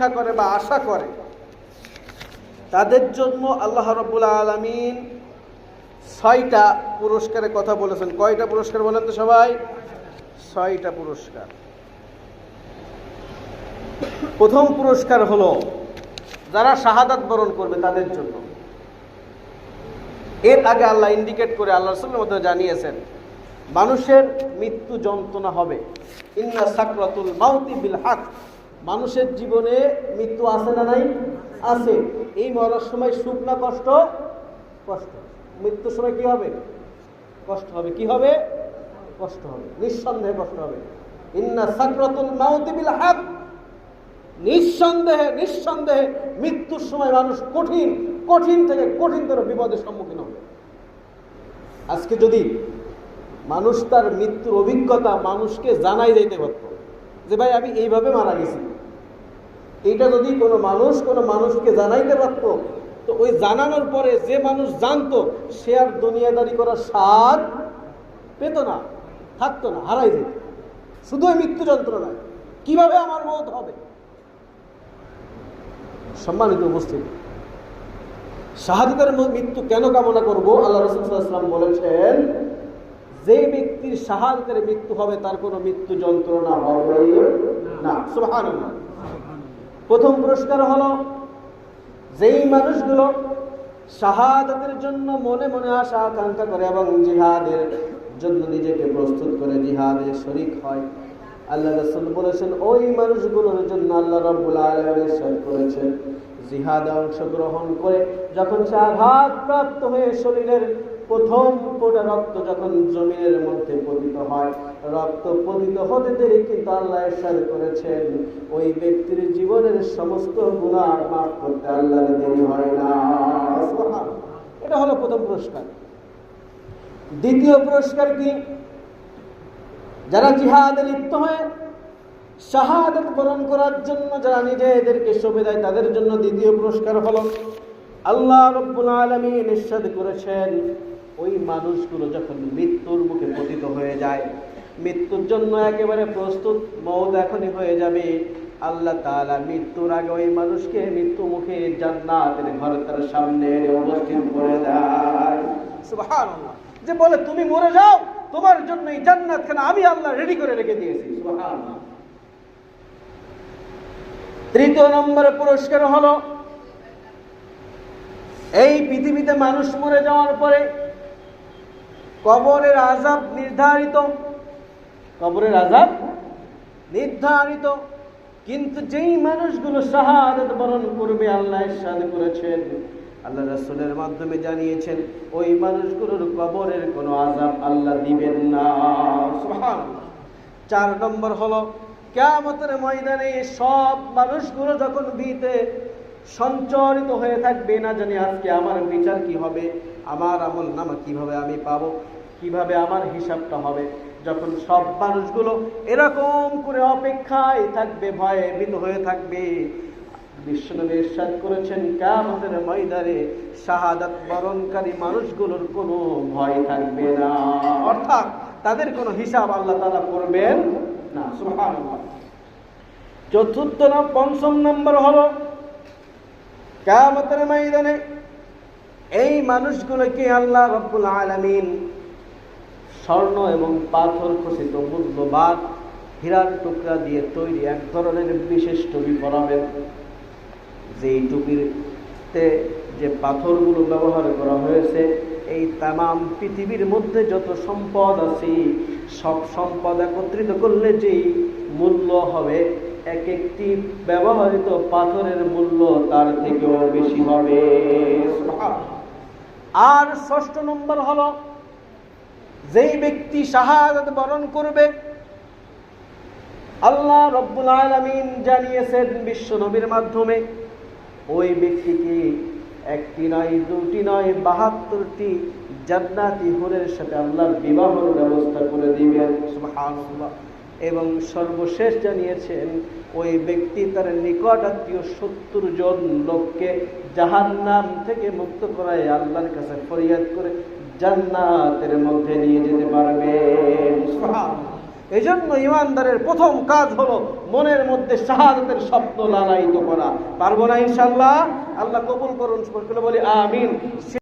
আকাঙ্ক্ষা করে বা আশা করে তাদের জন্য আল্লাহ রাব্বুল আলামিন 6টা পুরস্কারের কথা বলেছেন। কয়টা পুরস্কার বলেন তো সবাই? 6টা পুরস্কার। প্রথম পুরস্কার হলো যারা শাহাদাত বরণ করবে তাদের জন্য। এর আগে আল্লাহ ইন্ডিকেট করে আল্লাহ রাসূলের মধ্যে জানিয়েছেন মানুষের মৃত্যু যন্ত্রণা হবে। ইন্না সাকরাতুল মাউতি বিল হক, মানুষের জীবনে মৃত্যু আছে না নাই? আছে। এই মরার সময় সুখ না কষ্ট? কষ্ট। মৃত্যুর সময় কি হবে? কষ্ট হবে। কি হবে? কষ্ট হবে, নিঃসন্দেহে কষ্ট হবে। ইন্না সাকরাতুল মাউতি বিল হক, নিঃসন্দেহে নিঃসন্দেহে মৃত্যুর সময় মানুষ কঠিন থেকে কঠিনতর বিপদের সম্মুখীন হবে। আজকে যদি মানুষ তার মৃত্যুর অভিজ্ঞতা মানুষকে জানাই যাইতে পারত যে ভাই আমি এইভাবে মারা গেছি, এইটা যদি কোনো মানুষকে জানাইতে পারত, তো ওই জানানোর পরে যে মানুষ জানতো সে আর দুনিয়াদারি করার স্বাদ পেত না, থাকতো না, হারাই যেত। শুধু ওই মৃত্যু যন্ত্রণায় কিভাবে আমার মওত হবে। সম্মানিত উপস্থিতি, শাহাদাতের মৃত্যু কেন কামনা করব? আল্লাহ রাসূল সাল্লাল্লাহু আলাইহি ওয়াসাল্লাম বলেছেন যে ব্যক্তির শাহাদাতের মৃত্যু হবে তার কোনো মৃত্যু যন্ত্রণা হবে না। সুবহানাল্লাহ। প্রথম পুরস্কার হলো যেই মানুষগুলো শাহাদাতের জন্য মনে মনে আশা আকাঙ্ক্ষা করে এবং জিহাদের জন্য নিজেকে প্রস্তুত করে জিহাদে শরীক হয়, আল্লাহ রাসূল বলেছেন ওই মানুষগুলোর জন্য আল্লাহ রাব্বুল আলামিন ইরশাদ করেছেন জিহাদে অংশগ্রহণ করে যখন সে আঘাতপ্রাপ্ত হয়ে শরীরের প্রথম ফোঁটা রক্ত যখন জমিনের মধ্যে পতিত হয়, রক্ত পতিত হতে দেরি কিন্তু আল্লাহ ইরশাদ করেছেন ওই ব্যক্তির জীবনের সমস্ত গুনাহ মাফ করতে আল্লাহর দেরি হয় না। সুবহানাল্লাহ। এটা হলো প্রথম পুরস্কার। দ্বিতীয় পুরস্কার কি? যারা জিহাদে লিপ্ত হয়ে শাহাদাত বরণ করার জন্য যারা নিজেদেরকে সঁপে দেয় তাদের জন্য দ্বিতীয় পুরস্কার হলো আল্লাহ রাব্বুল আলামিন ইরশাদ করেছেন ওই মানুষগুলো যখন মৃত্যুর মুখে পতিত হয়ে যায়, মৃত্যুর জন্য একেবারে প্রস্তুত, মওত এখনই হয়ে যাবে, আল্লাহ তাআলা মৃত্যুর আগে ওই মানুষকে মৃত্যু মুখে জান্নাতের ঘর তার সামনে উপস্থিত করে দেয়। সুবহানাল্লাহ। যে বলে তুমি মরে যাও, তোমার জন্য এই জান্নাতখানা আমি আল্লাহ রেডি করে রেখে দিয়েছি। সুবহানাল্লাহ। তৃতীয় নম্বরের পুরস্কার হলো এই পৃথিবীতে মানুষ মরে যাওয়ার পরে কবরের আযাব নির্ধারিত। কবরের আযাব নির্ধারিত, কিন্তু যেই মানুষগুলো শাহাদাত বরণ করবে আল্লাহ ইরশাদ করেছেন, আল্লাহ রাসূলের মাধ্যমে জানিয়েছেন ওই মানুষগুলোর কবরের কোনো আযাব আল্লাহ দিবেন না। সুবহানাল্লাহ। 4 নম্বর হলো কিয়ামতের ময়দানে সব মানুষগুলো যখন ভীতে সঞ্চরিত হয়ে থাকবে, না জানি আজকে আমার বিচার কি হবে, আমার আমলনামা কিভাবে আমি পাবো, কিভাবে আমার হিসাবটা হবে, যখন সব মানুষগুলো এরকম করে অপেক্ষায় থাকবে, ভয়ে ভীত হয়ে থাকবে, বিশ্বনবী ইরশাদ করেছেন কিয়ামতের ময়দানে শাহাদাত বরণকারী মানুষগুলোর কোনো ভয় থাকবে না, অর্থাৎ তাদের কোনো হিসাব আল্লাহ তাআলা করবেন না। সুবহানাল্লাহ। পঞ্চম নম্বর হলো কিয়ামতের ময়দানে এই মানুষগুলোকে আল্লাহ রাব্বুল আলামিন স্বর্ণ এবং পাথর খচিত মূল্যবান হীরার টুকরা দিয়ে তৈরি এক ধরনের বিশেষ টুপি পরাবেন, যেই টুপিতে যে পাথরগুলো ব্যবহার করা হয়েছে এই তামাম পৃথিবীর মধ্যে যত সম্পদ আছে সব সম্পদ একত্রিত করলে যেই মূল্য হবে এক একটি ব্যবহৃত পাথরের মূল্য তার থেকেও বেশি হবে। আর 6 নম্বর হলো যেই ব্যক্তি শাহাদাত বরণ করবে আল্লাহ রাব্বুল আলামিন জানিয়েছেন বিশ্ব নবীর মাধ্যমে ওই ব্যক্তিকে একটি নয়, দুটি নয়, 72টি জান্নাতি হুরের সাথে আল্লাহর বিবাহের ব্যবস্থা করে দিবেন। সুবহানাল্লাহ। এবং সর্বশেষ জানিয়েছেন ওই ব্যক্তি তার নিকট আত্মীয় 70 জন লোককে জাহান্নাম থেকে মুক্ত করায় আল্লাহর কাছে ফরিয়াদ করে জান্নাতের মধ্যে নিয়ে যেতে পারবে। সুবহানাল্লাহ। এই জন্য ইমানদারের প্রথম কাজ হলো মনের মধ্যে শাহাদাতের স্বপ্ন লালায়িত করা। পারবো না ইনশাআল্লাহ? আল্লাহ কবুল করুন, সকলে বলি আমিন।